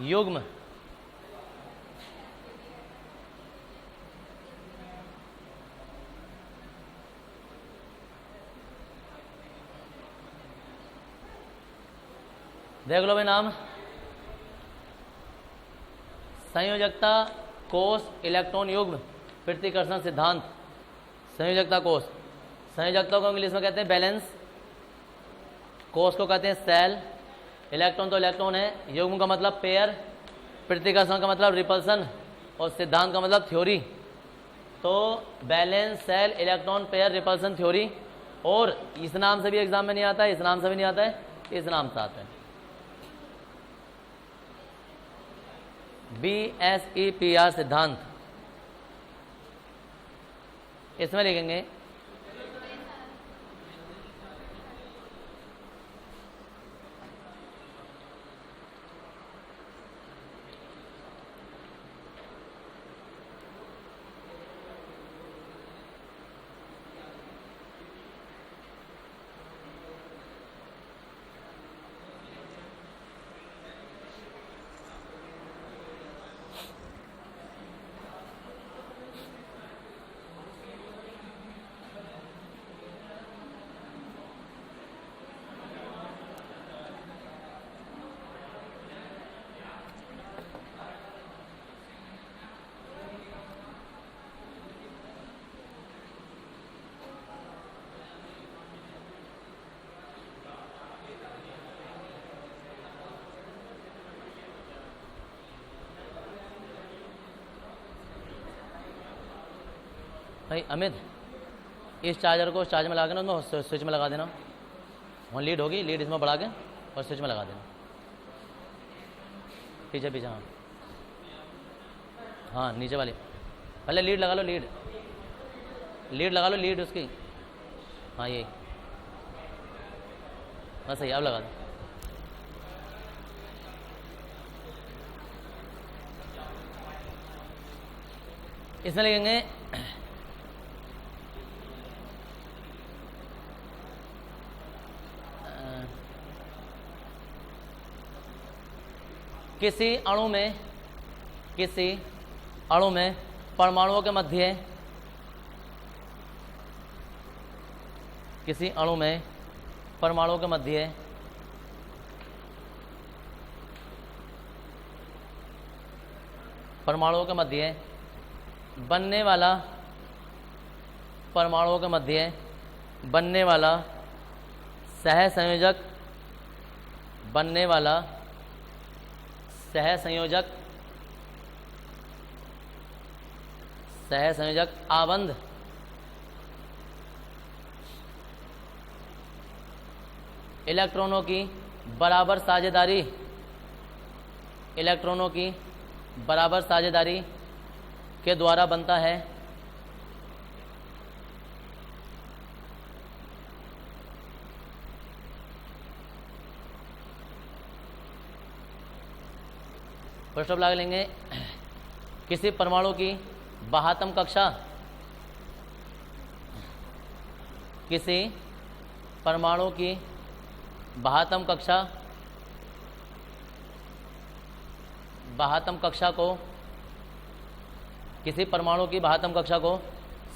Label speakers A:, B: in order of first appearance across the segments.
A: युग्म, देख लो भाई नाम, संयोजकता कोष इलेक्ट्रॉन युग्म पृथक्करण सिद्धांत। संयोजकता कोष, संयोजकता को इंग्लिश में कहते हैं बैलेंस, कोष को कहते हैं सेल, इलेक्ट्रॉन तो इलेक्ट्रॉन है, युग्म का मतलब पेयर, पृथक्करण का मतलब रिपल्सन और सिद्धांत का मतलब थ्योरी। तो valence, shell, electron, pair, repulsion, theory. और इस नाम से भी एग्जाम में नहीं आता है, इस नाम से भी नहीं आता है, इस नाम से आता है BSEPR सिद्धांत। इसमें लिखेंगे भाई अमित, इस चार्जर को चार्ज में लगा के ना उसमें स्विच में लगा देना। वहाँ लीड होगी, लीड इसमें बढ़ा के और स्विच में लगा देना। पीछे पीछे, हाँ हाँ नीचे वाली, पहले लीड लगा लो, लीड लगा लो, लीड उसकी, हाँ यही बस सही, अब लगा दो। इसमें लिखेंगे किसी अणु में परमाणुओं के मध्य, किसी अणु में परमाणुओं के मध्य बनने वाला, परमाणुओं के मध्य बनने वाला सहसंयोजक, सहसंयोजक आबंध इलेक्ट्रॉनों की बराबर साझेदारी के द्वारा बनता है। प्रश्न लगा लेंगे, किसी परमाणु की बाह्यतम कक्षा, किसी परमाणु की बाह्यतम कक्षा को, किसी परमाणु की बाह्यतम कक्षा को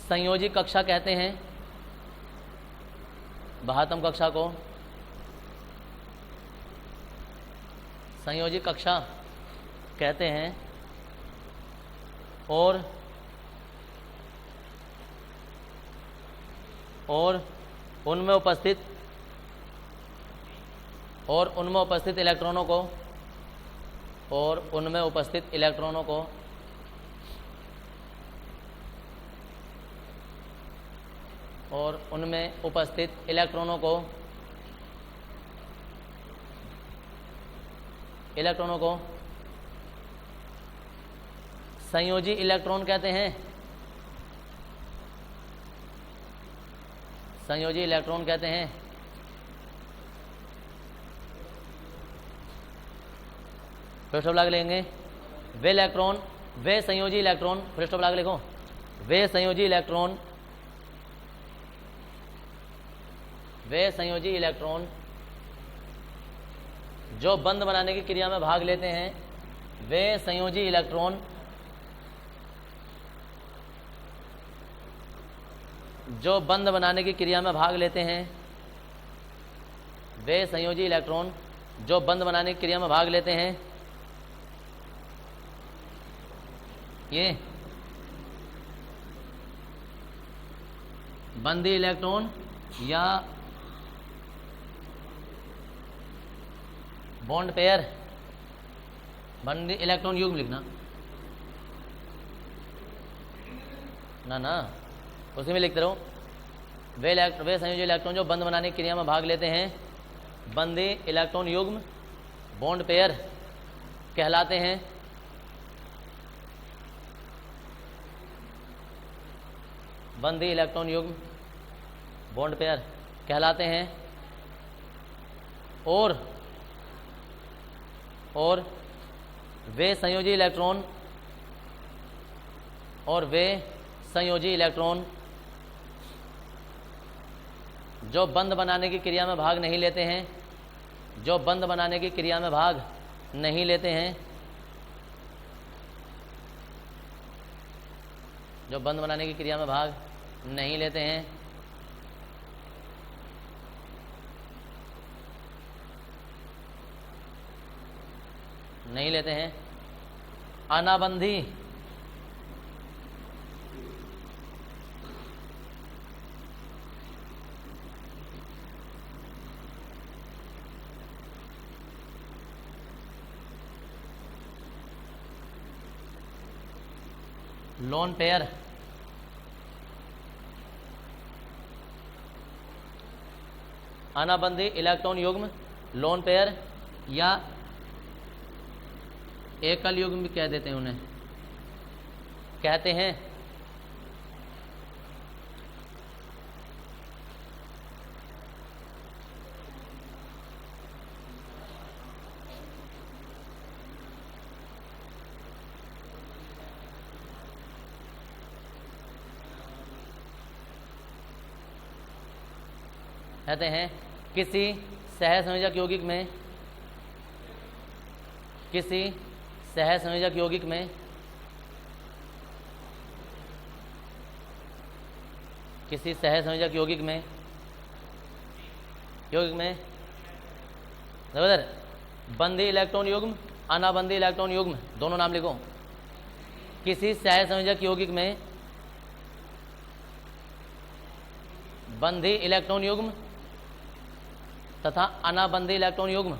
A: संयोजी कक्षा कहते हैं। बाह्यतम कक्षा को संयोजी कक्षा कहते हैं। और उनमें उपस्थित इलेक्ट्रॉनों को, इलेक्ट्रॉनों को संयोजी इलेक्ट्रॉन कहते हैं। संयोजी इलेक्ट्रॉन कहते हैं। फिर स्टॉप लगा लेंगे, वे संयोजी इलेक्ट्रॉन, फिर स्टॉप लगा लिखो, वे संयोजी इलेक्ट्रॉन जो बंध बनाने की क्रिया में भाग लेते हैं, वे संयोजी इलेक्ट्रॉन जो बंध बनाने की क्रिया में भाग लेते हैं, वे संयोजी इलेक्ट्रॉन जो बंध बनाने की क्रिया में भाग लेते हैं, ये बंधी इलेक्ट्रॉन या बॉन्ड पेयर, बंधी इलेक्ट्रॉन युग्म लिखना ना उसी में लिखते रहो। वे संयोजी इलेक्ट्रॉन जो बंध बनाने की क्रिया में भाग लेते हैं, बंधी इलेक्ट्रॉन युग्म बॉन्ड पेयर कहलाते हैं। बंधी इलेक्ट्रॉन युग्म बॉन्ड पेयर कहलाते हैं। और वे संयोजी इलेक्ट्रॉन जो बंध बनाने की क्रिया में भाग नहीं लेते हैं, जो बंध बनाने की क्रिया में भाग नहीं लेते हैं, जो बंध बनाने की क्रिया में भाग नहीं लेते हैं, अनाबंधी लोन पेयर अनाबंधी इलेक्ट्रॉन युग्म लोन पेयर या एकल युग्म भी कह देते हैं, उन्हें कहते हैं। किसी सहसंयोजक यौगिक में, किसी सहसंयोजक यौगिक में बराबर बंधी इलेक्ट्रॉन युग्म अनाबंधी इलेक्ट्रॉन युग्म दोनों नाम लिखो। किसी सहसंयोजक यौगिक में बंधी इलेक्ट्रॉन युग्म तथा अनाबंधी इलेक्ट्रॉन युग्म,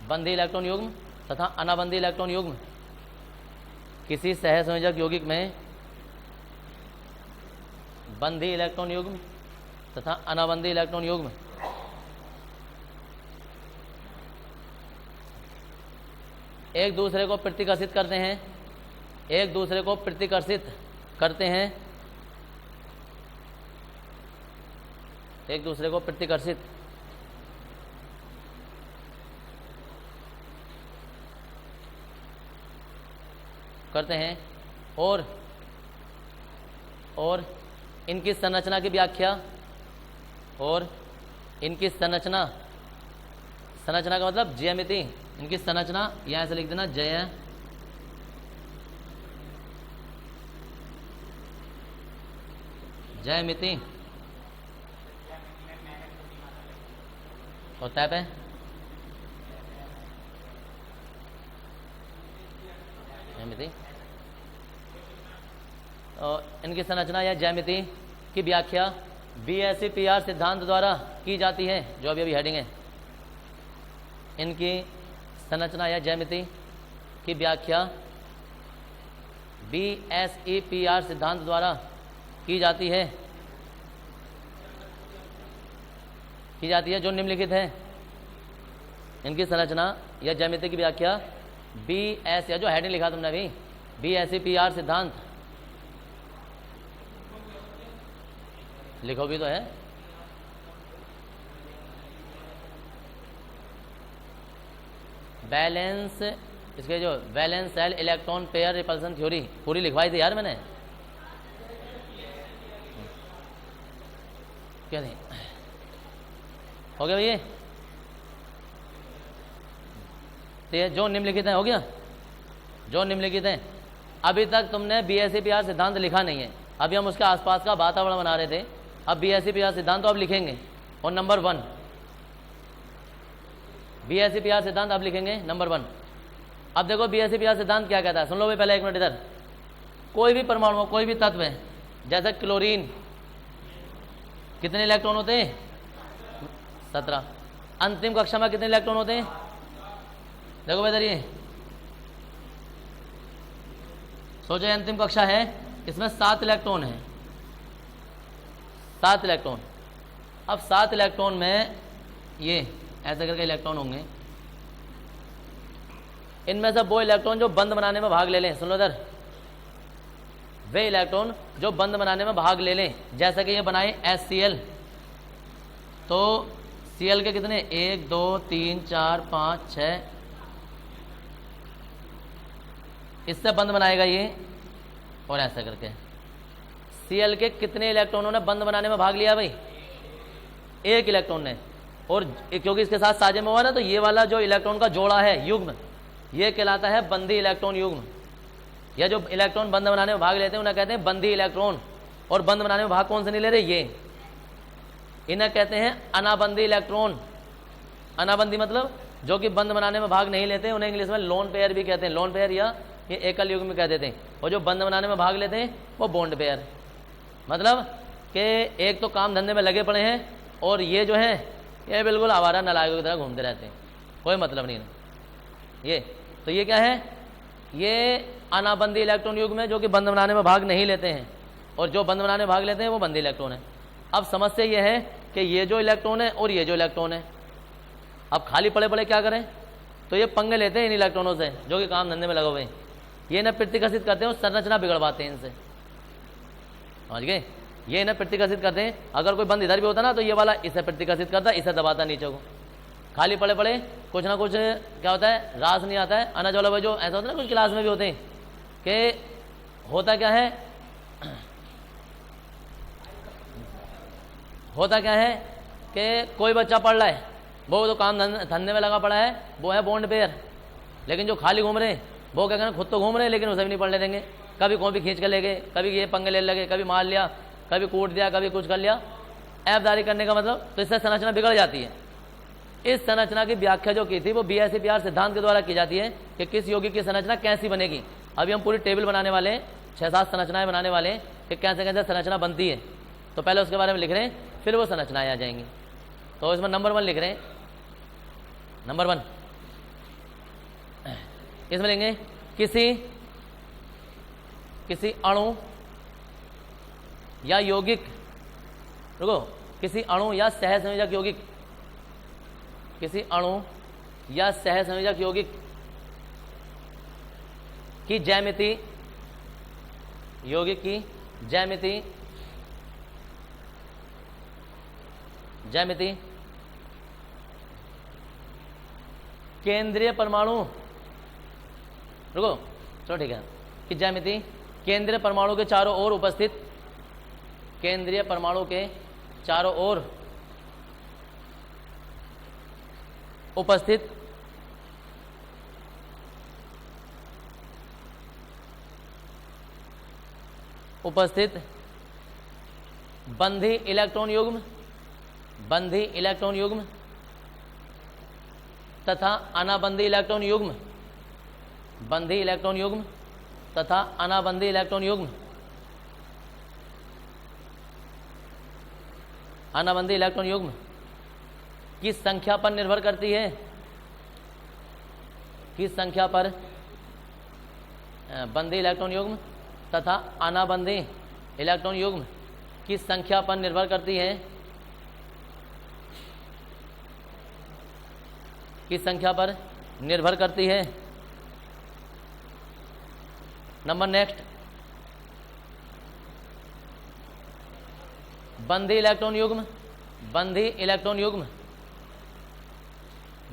A: बंधी इलेक्ट्रॉन युग्म तथा अनाबंधी इलेक्ट्रॉन युग्म किसी सहसंयोजक यौगिक में बंधी इलेक्ट्रॉन युग्म तथा अनाबंधी इलेक्ट्रॉन युग्म एक दूसरे को प्रतिकर्षित करते हैं, एक दूसरे को प्रतिकर्षित करते हैं, एक दूसरे को प्रतिकर्षित करते हैं। और इनकी संरचना की व्याख्या, और इनकी संरचना का मतलब ज्यामिति, इनकी संरचना यहां से लिख देना ज्यामिति और तैप है ज्यामिति, और इनकी संरचना या ज्यामिति की व्याख्या BSE-PR सिद्धांत द्वारा की जाती है, जो अभी हेडिंग है। इनकी संरचना या ज्यामिति की व्याख्या BSE-PR सिद्धांत द्वारा की जाती है, जो निम्नलिखित है। इनकी संरचना या ज्यामिति की व्याख्या BS, या जो हेडिंग लिखा तुमने अभी, BSE-PR सिद्धांत लिखो भी तो है। बैलेंस, इसके जो balance shell electron pair repulsion theory पूरी लिखवाई थी यार मैंने, क्या नहीं? हो गया भैया? सकती है। जो निम्नलिखित है, हो गया, जो निम्नलिखित है। अभी तक तुमने BSEPR सिद्धांत लिखा नहीं है, अभी हम उसके आसपास का वातावरण बना रहे थे। अब BSEPR सिद्धांत तो अब लिखेंगे। और नंबर 1 BSEPR सिद्धांत अब लिखेंगे, नंबर 1। अब देखो BSEPR सिद्धांत क्या कहता है, सुन लो भाई पहले 1 मिनट इधर। कोई भी परमाणु, कोई भी तत्व है, जैसे क्लोरीन, कितने इलेक्ट्रॉन होते हैं? 17। अंतिम कक्षा में कितने इलेक्ट्रॉन होते हैं? देखो भाई इधर, ये सोचो अंतिम कक्षा है, इसमें 7 इलेक्ट्रॉन है, 7 इलेक्ट्रॉन। अब 7 इलेक्ट्रॉन में ये ऐसे करके इलेक्ट्रॉन होंगे, इनमें से वो इलेक्ट्रॉन जो बंद बनाने में भाग ले लें, सुन लो इधर, वे इलेक्ट्रॉन जो बंद बनाने में भाग ले लें, जैसे कि ये बनाए HCl, तो Cl के कितने, 1 2 3 4 5 6, इससे बंद बनाएगा ये, और ऐसा करके Cl के कितने इलेक्ट्रॉनों ने बंद बनाने में भाग लिया भाई? 1 इलेक्ट्रॉन ने। और क्योंकि इसके साथ साझे में हुआ ना, तो ये वाला जो इलेक्ट्रॉन का जोड़ा है, युग्म, ये कहलाता है बंदी इलेक्ट्रॉन युग्म। या जो इलेक्ट्रॉन बंद बनाने में भाग लेते हैं उन्हें कहते हैं बंदी इलेक्ट्रॉन। और बंद बनाने में भाग कौन से नहीं ले रहे? ये, इन्हें कहते हैं अनाबंदी इलेक्ट्रॉन। अनाबंदी मतलब जो कि बंद बनाने में भाग नहीं लेते, उन्हें इंग्लिश में लोन पेयर भी कहते हैं। लोन पेयर या ये एकल युग्म में कह देते हैं। और जो बंद बनाने में भाग लेते हैं वो बॉन्ड पेयर। मतलब कि एक तो काम धंधे में लगे पड़े हैं, और ये जो है ये बिल्कुल आवारा नालायकों की तरह घूमते रहते हैं, कोई मतलब नहीं है ये। तो ये क्या है? ये अनाबंदी इलेक्ट्रॉन युग्म है, जो कि बंद बनाने में भाग नहीं लेते हैं, और जो बंद बनाने में भाग लेते हैं वो बंदी इलेक्ट्रॉन है। अब समस्या ये है कि ये जो इलेक्ट्रॉन है और ये जो इलेक्ट्रॉन है, अब खाली पड़े पड़े क्या करें? तो ये पंगे लेते हैं इन इलेक्ट्रॉनों से जो कि काम धंधे में लगे हुए हैं। ये इन्हें प्रतिकर्षित करते हैं और संरचना बिगड़वाते हैं इनसे, समझ गए? ये इन्हें प्रतिकर्षित करते हैं। अगर कोई बंद इधर भी होता ना, तो ये वाला इसे प्रतिकर्षित करता, इसे दबाता नीचे को। खाली पड़े पड़े कुछ ना कुछ क्या होता है, रास नहीं आता है। अनाज वाला जो ऐसा होता है ना, कुछ क्लास में भी होते हैं कि होता क्या है, होता क्या है कि कोई बच्चा पढ़ रहा है, वो तो काम धंधे में लगा पड़ा है, वो है बॉन्ड पेयर। लेकिन जो खाली घूम रहे हैं वो क्या करें, खुद तो घूम रहे हैं लेकिन उसे भी नहीं पढ़ने देंगे। कभी कॉपी खींच कर ले गए, कभी ये पंगे ले लगे, कभी मार लिया, कभी कूट दिया, कभी कुछ कर लिया। ऐबदारी करने का मतलब, तो इससे संरचना बिगड़ जाती है। इस संरचना की व्याख्या जो की थी वो BSEPR सिद्धांत के द्वारा की जाती है कि किस यौगिक की संरचना कैसी बनेगी। अभी हम पूरी टेबल बनाने वाले हैं, 6-7 संरचनाएं बनाने वाले हैं कि कैसे कैसे संरचना बनती है। तो पहले उसके बारे में लिख रहे हैं, फिर वो संरचनाएं आ जाएंगी। तो इसमें नंबर 1 लिख रहे हैं, नंबर 1 इसमें लेंगे किसी अणु या यौगिक, रुको, किसी अणु या सहसंयोजक यौगिक, किसी अणु या सहसंयोजक यौगिक की ज्यामिति, यौगिक की ज्यामिति केंद्रीय परमाणु, रुको चलो ठीक है, कि ज्यामिति केंद्रीय परमाणु के चारों ओर उपस्थित, केंद्रीय परमाणु के चारों ओर उपस्थित बंधी इलेक्ट्रॉन युग्म, बंधी इलेक्ट्रॉन युग्म तथा अनाबंधी इलेक्ट्रॉन युग्म, बंधी इलेक्ट्रॉन युग्म तथा अनाबंधी इलेक्ट्रॉन युग्म, अनाबंधी इलेक्ट्रॉन युग्म की संख्या पर निर्भर करती है, किस संख्या पर? बंधी इलेक्ट्रॉन युग्म तथा अनाबंधी इलेक्ट्रॉन युग्म की संख्या पर निर्भर करती है, किस संख्या पर निर्भर करती है। नंबर नेक्स्ट, बंधी इलेक्ट्रॉन युग्म, बंधी इलेक्ट्रॉन युग्म,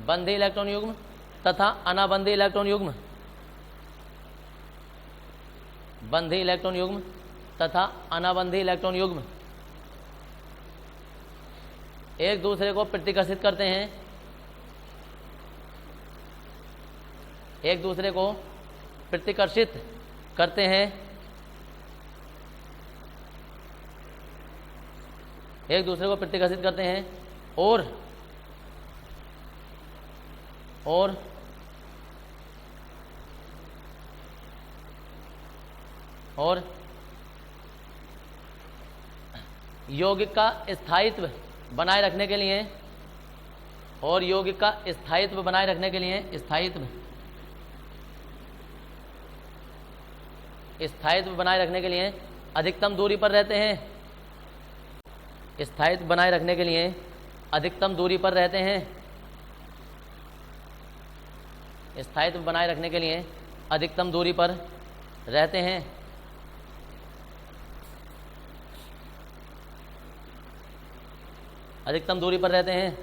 A: बंधी इलेक्ट्रॉन युग्म तथा अनाबंधी इलेक्ट्रॉन युग्म, बंधी इलेक्ट्रॉन युग्म तथा अनाबंधी इलेक्ट्रॉन युग्म एक दूसरे को प्रतिकर्षित करते हैं, एक दूसरे को प्रतिकर्षित करते हैं, एक दूसरे को प्रतिकर्षित करते हैं और यौगिक का स्थायित्व बनाए रखने के लिए, और यौगिक का स्थायित्व बनाए रखने के लिए, स्थायित्व बनाए रखने के लिए अधिकतम दूरी पर रहते हैं, स्थायित्व बनाए रखने के लिए अधिकतम दूरी पर रहते हैं, स्थायित्व बनाए रखने के लिए अधिकतम दूरी पर रहते हैं। अधिकतम दूरी पर रहते हैं,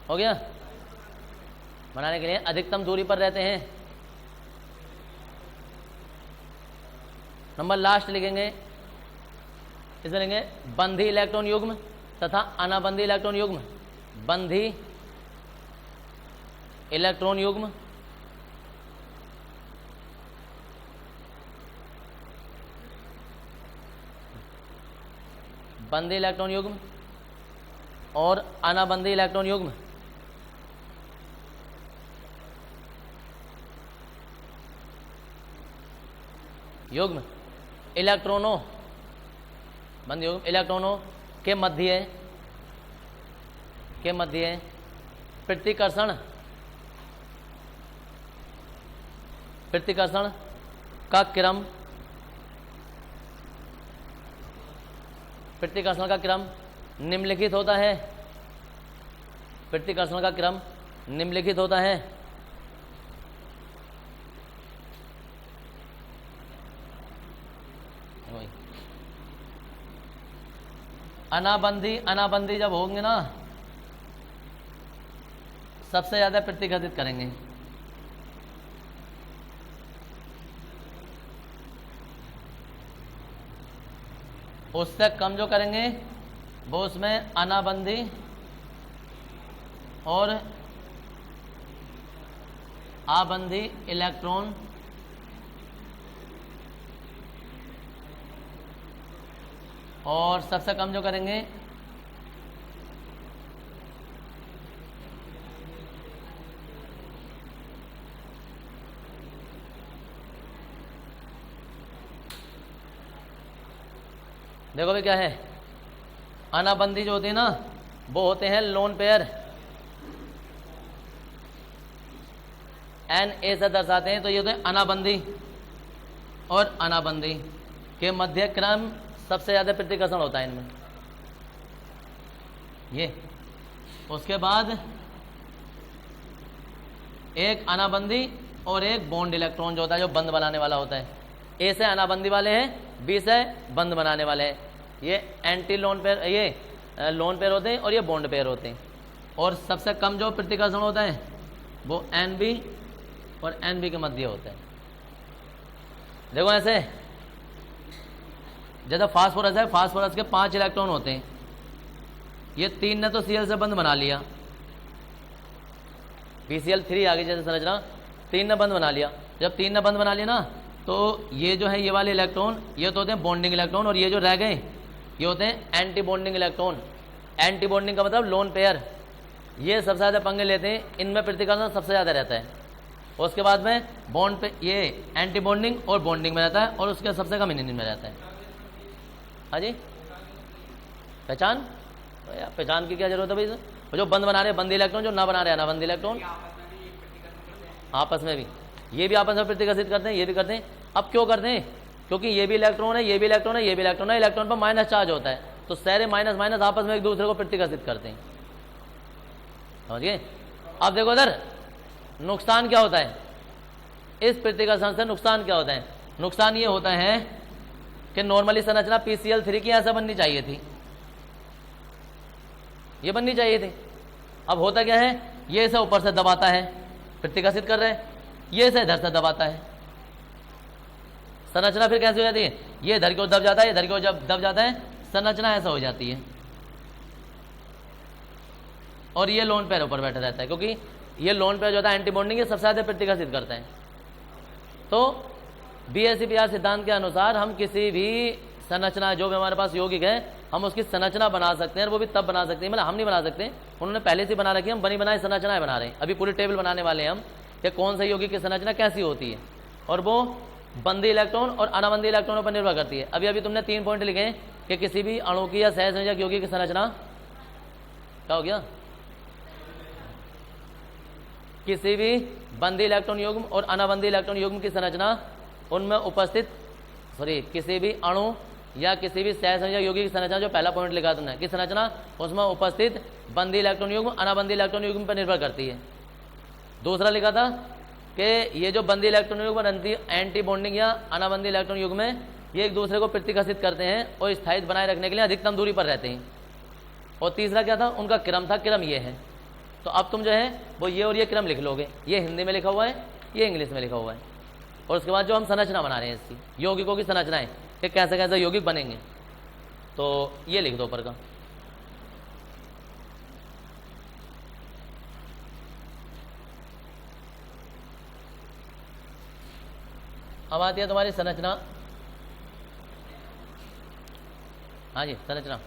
A: हो गया। बनाने के लिए अधिकतम दूरी पर रहते हैं। नंबर लास्ट लिखेंगे, इसे लेंगे बंधी इलेक्ट्रॉन युग्म तथा अनाबंधी इलेक्ट्रॉन युग्म। बंधी इलेक्ट्रॉन युग्म बंधी इलेक्ट्रॉन युग्म और अनाबंधी इलेक्ट्रॉन युग्म। इलेक्ट्रॉनों, बंधी युग्म इलेक्ट्रॉनों के मध्य प्रतिकर्षण का क्रम, प्रतिकर्षण का क्रम निम्नलिखित होता है। प्रतिकर्षण का क्रम निम्नलिखित होता है। अनाबंधी जब होंगे ना, सबसे ज्यादा प्रतिघटित करेंगे। उससे कम जो करेंगे वो उसमें अनाबंधी और आबंधी इलेक्ट्रॉन और सबसे कम जो करेंगे देखो भाई क्या है, अनाबंधी जो होती है ना वो होते हैं लोन पेयर, एन ए से दर्शाते हैं, तो ये होते हैं अनाबंधी। और अनाबंधी के मध्य क्रम सबसे ज्यादा प्रतिकर्षण होता है इनमें। ये उसके बाद एक अनाबंधी और एक बॉन्ड इलेक्ट्रॉन जो होता है, जो बंद बनाने वाला होता है। ए से अनाबंधी वाले हैं, बी से बंद बनाने वाले हैं। ये एंटी लोन पेयर, ये लोन पेयर होते हैं और ये बॉन्ड पेयर होते हैं। और सबसे कम जो प्रतिकर्षण होता है वो एन बी और एन बी के मध्य होता है। देखो ऐसे, जैसे फास्फोरस है, फास्फोरस के 5 इलेक्ट्रॉन होते हैं। ये 3 ने तो Cl से बंद बना लिया, BCl3 आगे जैसे संरचना, 3 ने बंद बना लिया। जब 3 ने बंद बना लिया ना, तो ये जो है ये वाले इलेक्ट्रॉन, ये तो होते हैं बॉन्डिंग इलेक्ट्रॉन, और ये जो रह गए ये होते हैं anti bonding electron. Anti bonding का मतलब लोन पेयर। ये सबसे ज़्यादा पंगे लेते हैं, इनमें प्रतिकर्षण सबसे ज़्यादा रहता है। उसके बाद में बॉन्ड पे ये एंटी बॉन्डिंग और बॉन्डिंग में रहता है, और उसके सबसे कम इनिंग में रहता है। हाँ जी, पहचान, तो यार पहचान की क्या जरूरत है भाई। जो बंद बना रहे बंदी इलेक्ट्रॉन, जो ना बना रहे अनाबंदी इलेक्ट्रॉन, आपस में भी ये भी आपस में प्रतिकर्षित करते हैं, ये भी करते हैं। अब क्यों करते हैं? क्योंकि ये भी इलेक्ट्रॉन है, ये भी इलेक्ट्रॉन है, ये भी इलेक्ट्रॉन है, इलेक्ट्रॉन पर माइनस चार्ज होता है, तो सारे माइनस माइनस आपस में एक दूसरे को प्रतिकर्षित करते हैं। समझिए। अब देखो इधर नुकसान क्या होता है इस प्रतिकर्षण से। नुकसान क्या होता है? नुकसान ये होता है कि नॉर्मली संरचना PCl3 की ऐसा बननी चाहिए थी, ये बननी चाहिए थी। अब होता क्या है, ये इसे ऊपर से दबाता है, प्रतिकर्षित कर रहे हैं, ये इसे इधर से दबाता है। संरचना फिर कैसे हो जाती है? ये इधर की ओर दब जाता है, इधर की ओर जब दब जाता है, संरचना ऐसा हो जाती है। और ये लोन पेयर ऊपर बैठा रहता है, क्योंकि ये लोन पेयर जो होता है एंटी बॉन्डिंग, ये सबसे ज़्यादा प्रतिकर्षित करते हैं। तो BSEPR सिद्धांत के अनुसार हम किसी भी संरचना, जो भी हमारे पास यौगिक है, हम उसकी संरचना बना सकते हैं, और वो भी तब बना सकते हैं, मतलब हम नहीं बना सकते, उन्होंने पहले से बना रखी है, हम बनी बनाई संरचनाएं बना रहे हैं। अभी पूरी टेबल बनाने वाले हैं हम कि कौन सा यौगिक की संरचना कैसी होती है, और वो बंदी इलेक्ट्रॉन और अनाबंदी इलेक्ट्रॉनों पर निर्भर करती है। अभी अभी तुमने 3 पॉइंट लिखे हैं कि किसी भी अणु की या सहसंयोजक यौगिक की संरचना क्या हो गया, किसी भी बंदी इलेक्ट्रॉन युग्म और अनाबंदी इलेक्ट्रॉन युग्म की संरचना, उनमें उपस्थित किसी भी अणु या किसी भी सहसंयोजक यौगिक की संरचना, जो पहला पॉइंट लिखा तुमने कि संरचना, उसमें उपस्थित बंदी इलेक्ट्रॉन युग्म अनाबंदी इलेक्ट्रॉन युग्म पर निर्भर करती है। दूसरा लिखा था कि ये जो बंदी इलेक्ट्रॉन युग्म एंटी बॉन्डिंग या अनाबंदी इलेक्ट्रॉन युग्म में, ये एक दूसरे को प्रतिकर्षित करते हैं और स्थायित्व बनाए रखने के लिए अधिकतम दूरी पर रहते हैं। और तीसरा क्या था, उनका क्रम था, क्रम ये है। तो अब तुम जो है वो ये और ये क्रम लिख लोगे, ये हिंदी में लिखा हुआ है, ये इंग्लिश में लिखा हुआ है। और उसके बाद जो हम संरचना बना रहे हैं इसकी यौगिकों की संरचनाएं कि कैसे कैसे यौगिक बनेंगे, तो ये लिख दो ऊपर का। अब आती है तुम्हारी संरचना। हाँ जी, संरचना।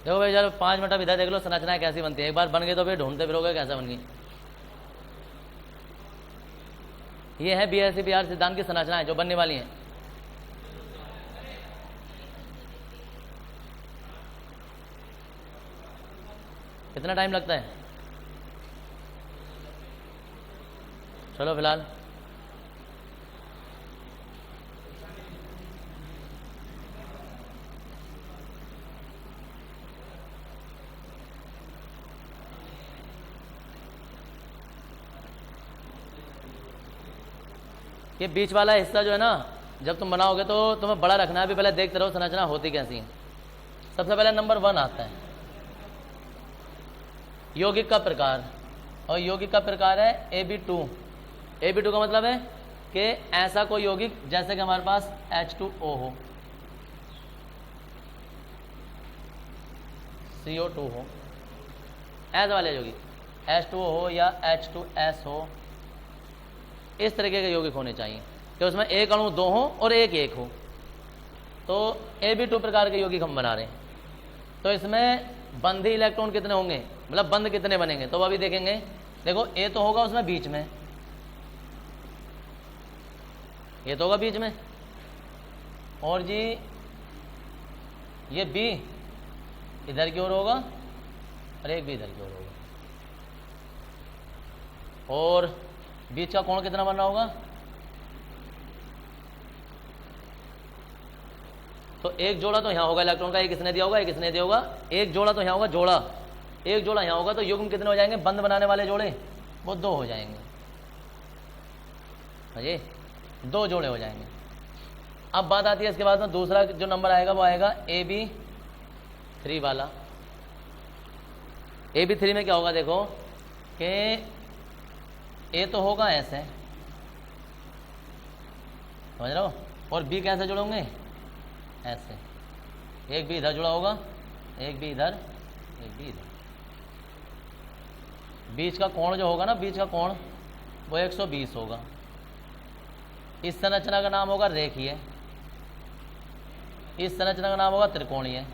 A: देखो भाई यार 5 मिनट इधर देख लो संरचनाएं कैसी बनती है, एक बार बन गई तो फिर ढूंढते फिरोगे कैसे बन गई। ये है BSEPR सिद्धांत की संरचनाएं जो बनने वाली हैं। कितना टाइम लगता है? चलो फिलहाल ये बीच वाला हिस्सा जो है ना, जब तुम बनाओगे तो तुम्हें बड़ा रखना है। अभी पहले देखते रहो संरचना होती कैसी है। सबसे पहले नंबर 1 आता है यौगिक का प्रकार, और यौगिक का प्रकार है AB2। AB2 का मतलब है कि ऐसा कोई यौगिक जैसे कि हमारे पास H2O हो, CO2 हो, ऐसे वाले यौगिक H2O हो या H2S हो, इस तरीके के यौगिक होने चाहिए कि उसमें एक अणु 2 हो और एक 1 हो। तो AB2 प्रकार के यौगिक हम बना रहे हैं। तो इसमें बंधी इलेक्ट्रॉन कितने होंगे, मतलब बंध कितने बनेंगे, तो अभी देखेंगे। देखो A तो होगा उसमें बीच में, ये तो होगा बीच में, और जी ये B इधर की ओर होगा और एक भी इधर की ओर होगा, और बीच का कोण कितना बन रहा होगा, तो एक जोड़ा तो यहाँ होगा इलेक्ट्रॉन का, एक इसने दिया होगा एक इसने दिया होगा, एक जोड़ा तो यहाँ होगा, जोड़ा एक जोड़ा यहाँ होगा, तो युग्म कितने हो जाएंगे, बंद बनाने वाले जोड़े वो 2 हो जाएंगे, समझे, 2 जोड़े हो जाएंगे। अब बात आती है इसके बाद में दूसरा जो नंबर आएगा वो आएगा AB3 वाला। AB3 में क्या होगा, देखो कि A तो होगा ऐसे, समझ रहे हो, और B कैसे जुड़ोगे, ऐसे, एक भी इधर जुड़ा होगा, एक भी इधर, एक भी इधर। बीच का कोण जो होगा ना, बीच का कोण वो 120 होगा। इस संरचना का नाम होगा रेखीय। इस संरचना का नाम होगा त्रिकोणीय।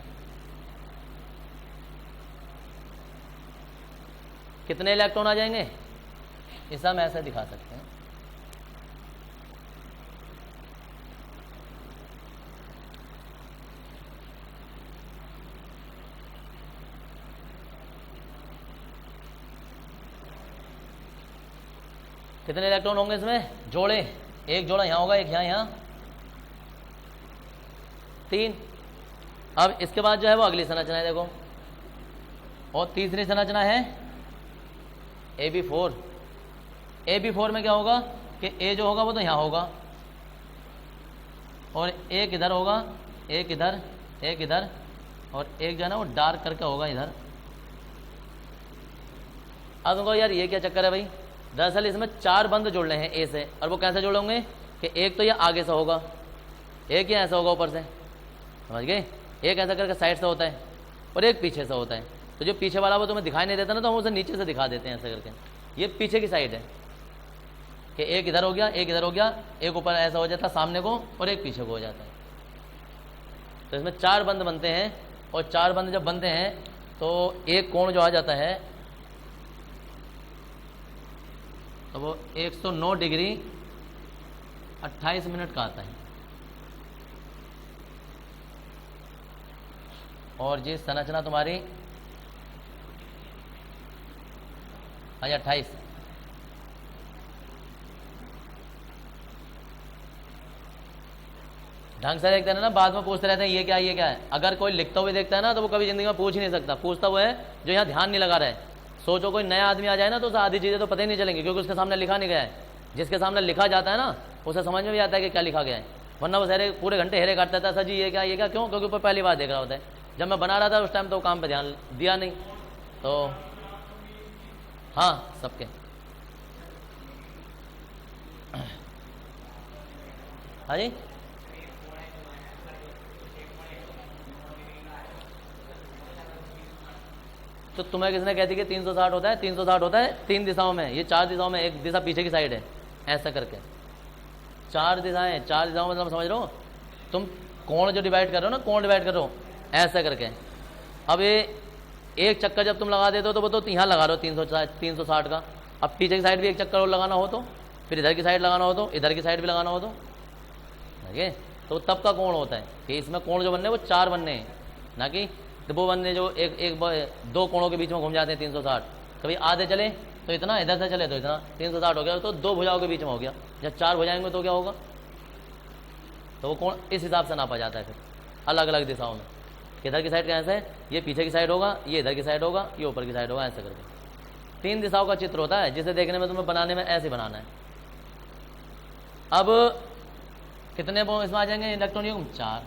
A: कितने इलेक्ट्रॉन आ जाएंगे, इसे हम ऐसे दिखा सकते हैं। कितने इलेक्ट्रॉन होंगे इसमें, जोड़े, एक जोड़ा यहां होगा, एक यहां 3। अब इसके बाद जो है वो अगली संरचना है, देखो, और तीसरी संरचना है AB4। AB4 में क्या होगा कि A जो होगा वो तो यहां होगा, और एक इधर होगा, एक इधर, एक इधर, और एक जो है ना वो डार्क करके होगा इधर। अब तुमको यार ये क्या चक्कर है भाई, दरअसल इसमें 4 बंद जुड़ने हैं ए से, और वो कैसे जुड़ेंगे कि एक तो ये आगे से होगा, एक ही ऐसा होगा ऊपर से, समझ गए, एक ऐसा करके साइड से होता है और एक पीछे से होता है। तो जो पीछे वाला वो तुम्हें दिखाई नहीं देता ना, तो हम उसे नीचे से दिखा देते हैं ऐसा करके। ये पीछे की साइड है कि एक इधर हो गया, एक इधर हो गया, एक ऊपर ऐसा हो जाता है सामने को और एक पीछे को हो जाता है। तो इसमें 4 बंद बनते हैं, और 4 बंद जब बनते हैं तो एक कोण जो आ जाता है तो वो 109 डिग्री 28 मिनट का आता है। और जी संरचना तुम्हारी 28। ढंग से देखते हैं ना, बाद में पूछते रहते हैं ये क्या है, ये क्या है। अगर कोई लिखता हुए देखता है ना तो वो कभी जिंदगी में पूछ ही नहीं सकता। पूछता वो है जो यहाँ ध्यान नहीं लगा रहा है। सोचो कोई नया आदमी आ जाए ना तो उसे आधी चीज़ें तो पता ही नहीं चलेंगी, क्योंकि उसके सामने लिखा नहीं गया है। जिसके सामने लिखा जाता है ना उसे समझ में भी आता है कि क्या लिखा गया है, वरना वो सारे पूरे घंटे हेरे काटता था, सर जी ये क्या, ये क्या, क्यों, क्योंकि ऊपर पहली बार देख रहा होता है। जब मैं बना रहा था उस टाइम तो काम पे ध्यान दिया नहीं। तो हाँ सबके हाँ जी, तो तुम्हें किसने कहती कि 360 होता है, 360 होता है 3 दिशाओं में, ये 4 दिशाओं में, एक दिशा पीछे की साइड है, ऐसा करके 4 दिशाएं, 4 दिशाओं में, मतलब समझ रहे हो तुम, कोण जो डिवाइड कर रहे हो ना, कोण डिवाइड कर रहे हो ऐसा करके। अब ये एक चक्कर जब तुम लगा देते हो तो वो तो यहाँ लगा रहे हो 360 का। अब पीछे की साइड भी एक चक्कर और लगाना हो तो, फिर इधर की साइड लगाना हो तो, इधर की साइड भी लगाना हो तो, ठीक है। तो तब का कोण होता है कि इसमें कोण जो बनने वो 4 बनने हैं, ना कि वो बनने जो एक 2 कोणों के बीच में घूम जाते हैं 360। कभी आधे चले तो इतना, इधर से चले तो इतना, 360 हो गया। तो 2 भुजाओं के बीच में हो गया। जब 4 भुजाएंगे तो क्या होगा, तो वो कोण इस हिसाब से नापा जाता है फिर अलग अलग दिशाओं में। इधर की साइड कैसे है, ये पीछे की साइड होगा, ये इधर की साइड होगा, ये ऊपर की साइड होगा, ऐसे करके 3 दिशाओं का चित्र होता है, जिसे देखने में तुम्हें बनाने में ऐसे बनाना है। अब कितने इसमें आ जाएंगे इलेक्ट्रॉन युग्म, 4।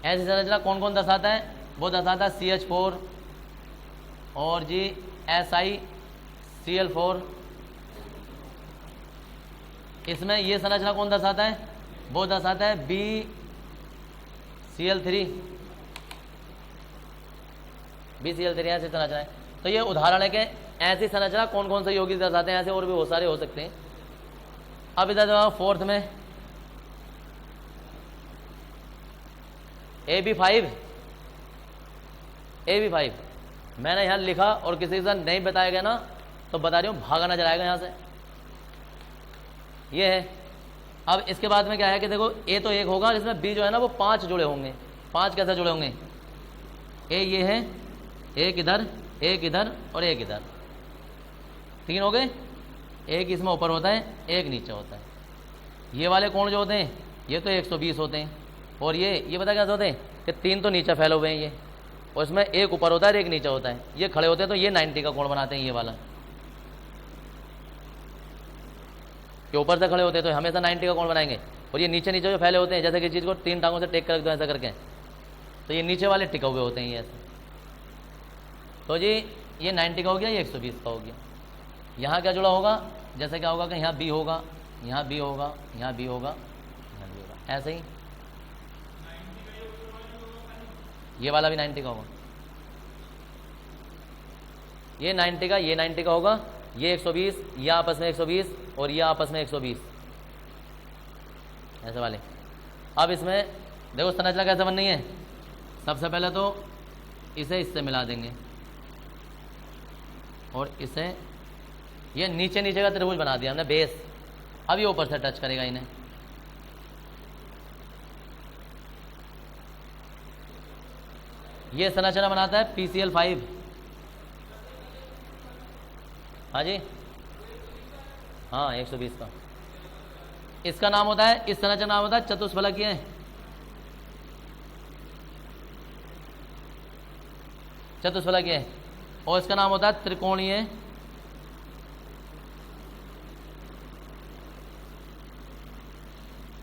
A: ऐसी संरचना कौन कौन दर्शाता है, वो दर्शाता है CH4 और जी SiCl4। इसमें ये संरचना कौन दर्शाता है, वो दर्शाता है BCl3। BCl3 ऐसी संरचना है। तो ये उदाहरण है कि ऐसी संरचना कौन कौन से यौगिक दर्शाते हैं, ऐसे और भी बहुत सारे हो सकते हैं। अब इधर जाओ 4th में AB5। मैंने यहाँ लिखा और किसी से नहीं बताया गया ना तो बता रही हूँ भागा ना चलाएगा यहाँ से, ये है। अब इसके बाद में क्या है कि देखो A तो 1 होगा, इसमें B जो है ना वो 5 जुड़े होंगे। 5 कैसे जुड़े होंगे, A ये है, एक इधर, एक इधर और एक इधर, 3 हो गए। एक इसमें ऊपर होता है, एक नीचे होता है। ये वाले कोण जो होते हैं ये तो 120 होते हैं, और ये पता क्या होते हैं कि 3 तो नीचे फैले हुए हैं ये, और इसमें एक ऊपर होता है और एक नीचे होता है। ये खड़े होते हैं तो ये 90 का कोण बनाते हैं। ये वाला ये ऊपर से खड़े होते हैं तो हमेशा 90 का कोण बनाएंगे, और ये नीचे नीचे जो फैले होते हैं, जैसे कि चीज़ को 3 टांगों से टेक कर रख दो ऐसा करके, तो ये नीचे वाले टिके हुए होते हैं ये ऐसे। तो जी ये 90 का हो गया, ये 120 का हो गया। यहाँ क्या जुड़ा होगा, जैसे क्या होगा कि यहाँ B होगा, यहाँ B होगा, यहाँ B होगा, यहाँ B होगा, ऐसे ही ये वाला भी 90 का होगा। ये 90 का, ये 90 का होगा, ये 120, ये आपस में 120 और ये आपस में 120, ऐसे वाले। अब इसमें देखो संरचना कैसे बननी है, सबसे पहले तो इसे इससे मिला देंगे और इसे, ये नीचे नीचे का त्रिभुज बना दिया हमने बेस, अब ये ऊपर से टच करेगा इन्हें। ये संरचना बनाता है PCl5। हाँ जी, हाँ 120 का। इसका नाम होता है, इस संरचना नाम होता है चतुष्फलकीय, चतुष्फलकीय, और इसका नाम होता है त्रिकोणीय,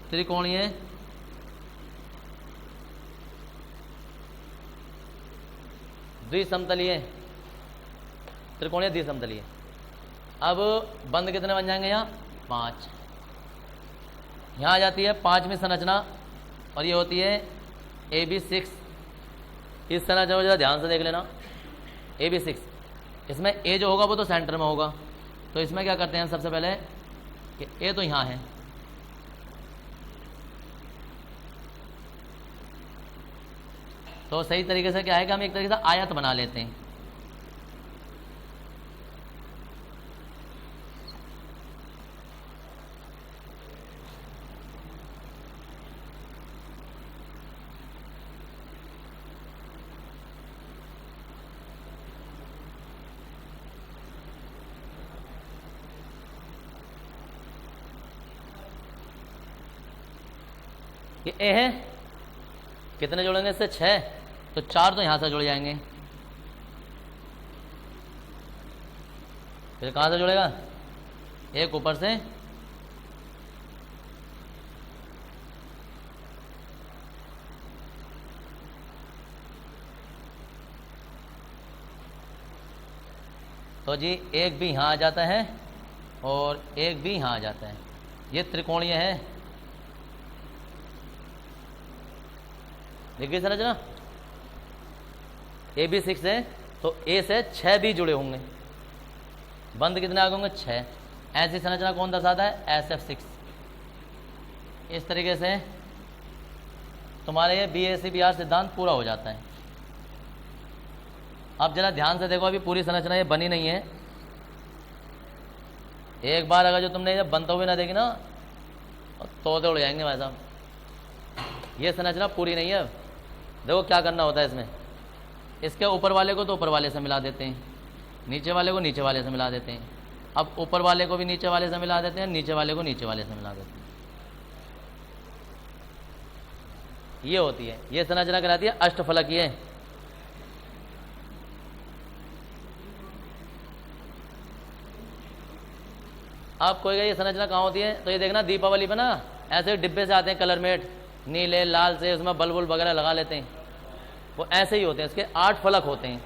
A: त्रिकोणीय द्विसमतलीय, त्रिकोणीय द्विसमतलीय। अब बंद कितने बन जाएंगे यहाँ, 5। यहाँ आ जाती है 5वीं संरचना और ये होती है AB6। इस संरचना को जरा ध्यान से देख लेना, AB6। इसमें A जो होगा वो तो सेंटर में होगा, तो इसमें क्या करते हैं सबसे पहले कि A तो यहाँ है, तो सही तरीके से क्या है कि हम एक तरीके से आयत बना लेते हैं। ये ए है, कितने जोड़ेंगे इससे, 6, तो 4 तो यहां से जुड़ जाएंगे। फिर कहां से जुड़ेगा, एक ऊपर से, तो जी एक भी यहां आ जाता है और एक भी यहां आ जाता है। ये त्रिकोणीय है, देखिए संरचना AB6 है, तो A से 6 भी जुड़े होंगे, बंद कितने आगे होंगे, 6। ऐसी संरचना कौन दर्शाता है, SF6। इस तरीके से तुम्हारे ये BAC-BR सिद्धांत पूरा हो जाता है। अब जरा ध्यान से देखो, अभी पूरी संरचना ये बनी नहीं है। एक बार अगर जो तुमने ये बनते हुए ना देखी ना, तो उड़ जाएंगे भाई साहब। ये संरचना पूरी नहीं है। देखो क्या करना होता है इसमें, इसके ऊपर वाले को तो ऊपर वाले से मिला देते हैं, नीचे वाले को नीचे वाले से मिला देते हैं। अब ऊपर वाले को भी नीचे वाले से मिला देते हैं, नीचे वाले को नीचे वाले से मिला देते हैं। ये होती है, ये संरचना कहलाती है अष्टफलकीय। आप कोई ये संरचना कहाँ होती है, तो ये देखना दीपावली पे ना ऐसे डिब्बे से आते हैं कलरमेट, नीले लाल से, उसमें बल्ब वगैरह लगा लेते हैं, वो ऐसे ही होते हैं। इसके 8 फलक होते हैं,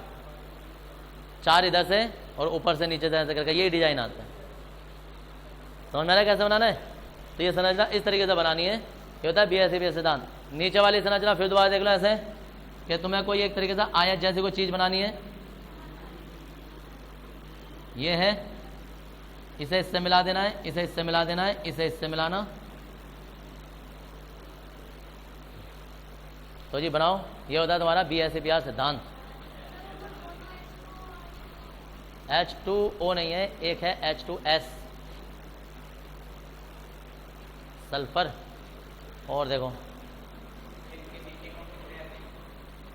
A: 4 इधर से और ऊपर से नीचे से ऐसे करके ये डिजाइन आता है। समझ में आ रहा है कैसे बनाना है। तो ये संरचना इस तरीके से बनानी है। ये होता है BAC-BR सिद्धांत। नीचे वाली संरचना फिर दोबारा देख लो ऐसे कि तुम्हें कोई एक तरीके से आयत जैसी कोई चीज बनानी है। ये है, इसे इससे मिला देना है, इसे इससे मिला देना है, इसे इससे मिलाना। तो जी बनाओ, ये होता है तुम्हारा BAC-BR सिद्धांत। H2O नहीं है, एक है H2S सल्फर। और देखो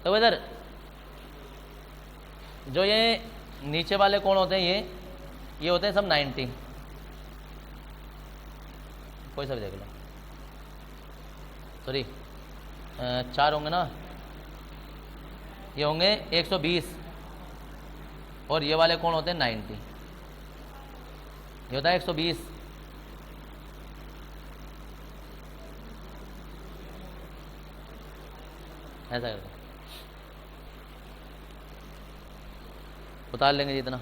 A: तो इधर जो ये नीचे वाले कौन होते हैं, ये होते हैं सब 90। कोई सा भी देख लो, सॉरी 4 होंगे ना, ये होंगे 120 और ये वाले कौन होते हैं 90। ये होता है 120। ऐसा करके उतार लेंगे जितना।